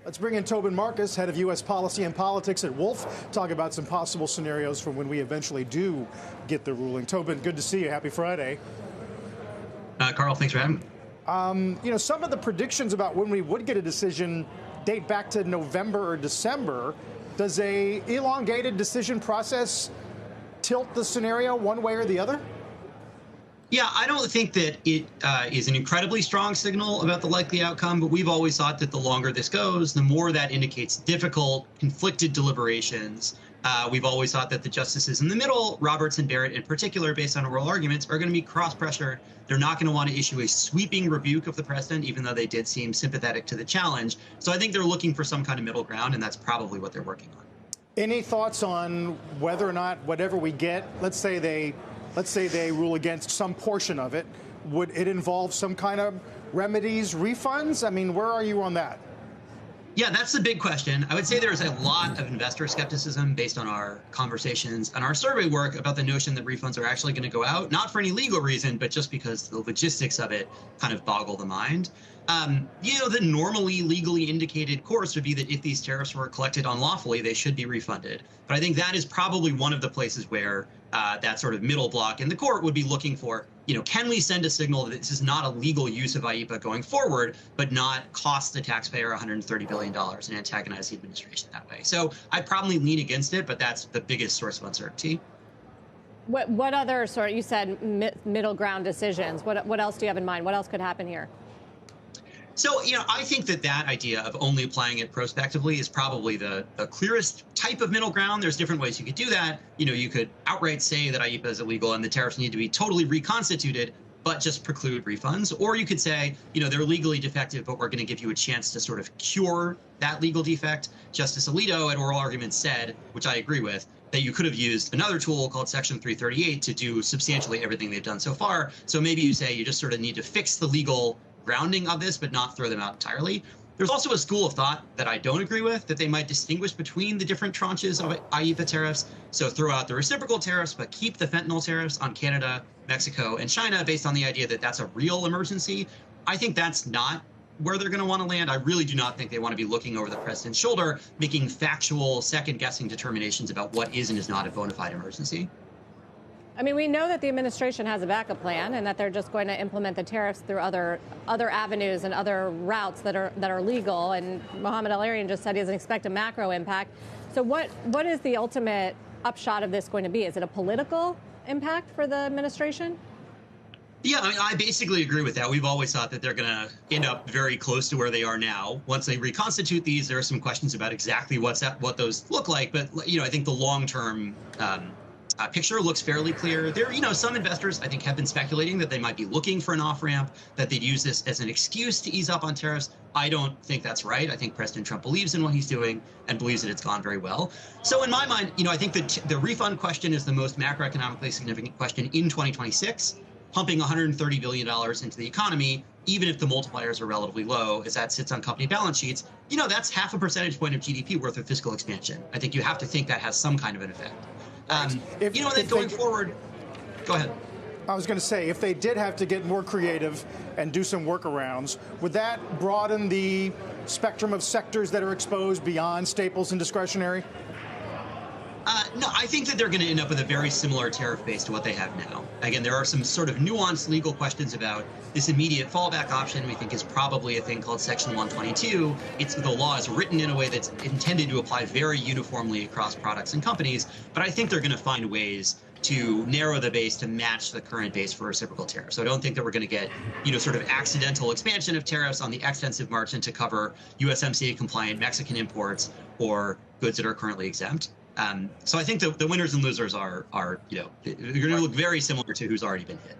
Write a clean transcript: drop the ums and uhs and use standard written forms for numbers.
Let's bring in Tobin Marcus, head of U.S. policy and politics at Wolfe, talk about some possible scenarios for when we eventually do get the ruling. Tobin, good to see you. Happy Friday. Carl, thanks for having me. You know, some of the predictions about when we would get a decision date back to November or December. Does a elongated decision process tilt the scenario one way or the other? Yeah, I don't think that it is an incredibly strong signal about the likely outcome, but we've always thought that the longer this goes, the more that indicates difficult, conflicted deliberations. We've always thought that the justices in the middle, Roberts and Barrett in particular, based on oral arguments, are going to be cross-pressured. They're not going to want to issue a sweeping rebuke of the president, even though they did seem sympathetic to the challenge. So I think they're looking for some kind of middle ground, and that's probably what they're working on. Any thoughts on whether or not whatever we get, let's say they rule against some portion of it, would it involve some kind of remedies, refunds? I mean, where are you on that? Yeah, that's the big question. I would say there's a lot of investor skepticism based on our conversations and our survey work about the notion that refunds are actually going to go out, not for any legal reason, but just because the logistics of it kind of boggle the mind. The normally legally indicated course would be that if these tariffs were collected unlawfully, they should be refunded. But I think that is probably one of the places where that sort of middle block in the court would be looking for, can we send a signal that this is not a legal use of IEEPA going forward, but not cost the taxpayer $130 billion and antagonize the administration that way? So I probably lean against it, but that's the biggest source of uncertainty. What other you said middle ground decisions? What else do you have in mind? What else could happen here? So, I think that idea of only applying it prospectively is probably the clearest type of middle ground. There's different ways you could do that. You could outright say that IEEPA is illegal and the tariffs need to be totally reconstituted, but just preclude refunds. Or you could say, they're legally defective, but we're going to give you a chance to sort of cure that legal defect. Justice Alito at oral arguments said, which I agree with, that you could have used another tool called Section 338 to do substantially everything they've done so far. So maybe you say you just sort of need to fix the legal grounding of this, but not throw them out entirely. There's also a school of thought that I don't agree with, that they might distinguish between the different tranches of IEEPA tariffs. So throw out the reciprocal tariffs, but keep the fentanyl tariffs on Canada, Mexico, and China based on the idea that that's a real emergency. I think that's not where they're going to want to land. I really do not think they want to be looking over the president's shoulder, making factual, second-guessing determinations about what is and is not a bona fide emergency. I mean, we know that the administration has a backup plan and that they're just going to implement the tariffs through other avenues and other routes that are legal. And Mohamed El-Erian just said he doesn't expect a macro impact. So what is the ultimate upshot of this going to be? Is it a political impact for the administration? Yeah, I basically agree with that. We've always thought that they're going to end up very close to where they are now. Once they reconstitute these, there are some questions about exactly what those look like. But, I think the long-term picture looks fairly clear. There, some investors, I think, have been speculating that they might be looking for an off-ramp, that they'd use this as an excuse to ease up on tariffs. I don't think that's right. I think President Trump believes in what he's doing and believes that it's gone very well. So in my mind, I think that the refund question is the most macroeconomically significant question in 2026. Pumping $130 billion into the economy, even if the multipliers are relatively low, as that sits on company balance sheets, that's half a percentage point of GDP worth of fiscal expansion. I think you have to think that has some kind of an effect. Then going forward, go ahead. I was going to say, if they did have to get more creative and do some workarounds, would that broaden the spectrum of sectors that are exposed beyond staples and discretionary? No, I think that they're going to end up with a very similar tariff base to what they have now. Again, there are some sort of nuanced legal questions about this immediate fallback option. We think is probably a thing called Section 122. The law is written in a way that's intended to apply very uniformly across products and companies. But I think they're going to find ways to narrow the base to match the current base for reciprocal tariffs. So I don't think that we're going to get, sort of accidental expansion of tariffs on the extensive margin to cover USMCA compliant Mexican imports or goods that are currently exempt. So I think the winners and losers are they're going to look very similar to who's already been hit.